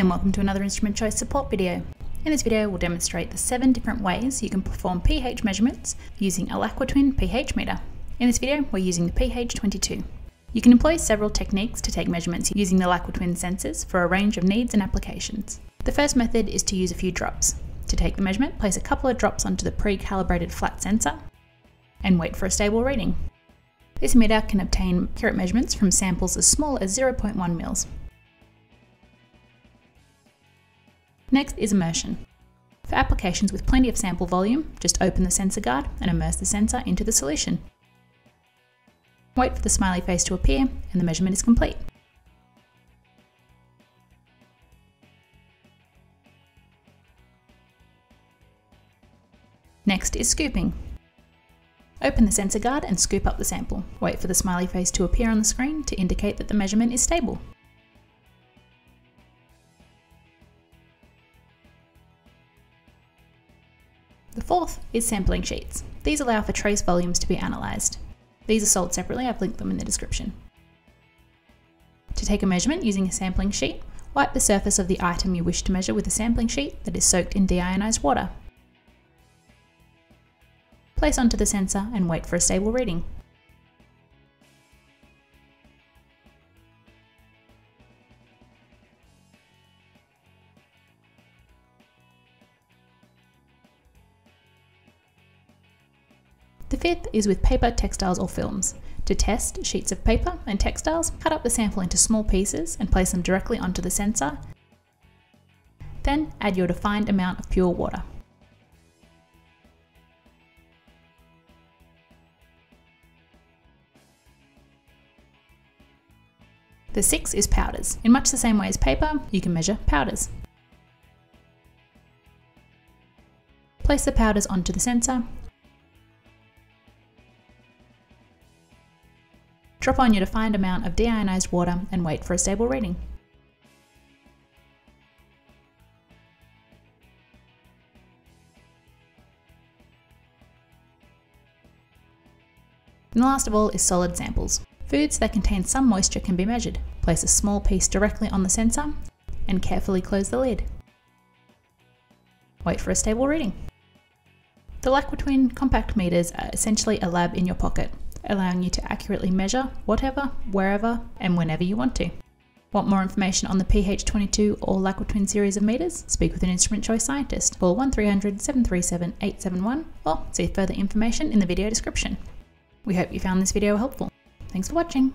and welcome to another Instrument Choice support video. In this video we'll demonstrate the 7 different ways you can perform pH measurements using a LAQUAtwin pH meter. In this video we're using the pH 22. You can employ several techniques to take measurements using the LAQUAtwin sensors for a range of needs and applications. The first method is to use a few drops. To take the measurement, place a couple of drops onto the pre-calibrated flat sensor and wait for a stable reading. This meter can obtain accurate measurements from samples as small as 0.1 mils. Next is immersion. For applications with plenty of sample volume, just open the sensor guard and immerse the sensor into the solution. Wait for the smiley face to appear and the measurement is complete. Next is scooping. Open the sensor guard and scoop up the sample. Wait for the smiley face to appear on the screen to indicate that the measurement is stable. The fourth is sampling sheets. These allow for trace volumes to be analysed. These are sold separately, I've linked them in the description. To take a measurement using a sampling sheet, wipe the surface of the item you wish to measure with a sampling sheet that is soaked in deionized water. Place onto the sensor and wait for a stable reading. The fifth is with paper, textiles or films. To test sheets of paper and textiles, cut up the sample into small pieces and place them directly onto the sensor. Then add your defined amount of pure water. The sixth is powders. In much the same way as paper, you can measure powders. Place the powders onto the sensor. Drop on your defined amount of deionized water and wait for a stable reading. And last of all is solid samples. Foods that contain some moisture can be measured. Place a small piece directly on the sensor and carefully close the lid. Wait for a stable reading. The LAQUAtwin compact meters are essentially a lab in your pocket, allowing you to accurately measure whatever, wherever, and whenever you want to. Want more information on the pH 22 or LAQUAtwin series of meters? Speak with an Instrument Choice scientist. Call 1300 737 871 or see further information in the video description. We hope you found this video helpful. Thanks for watching.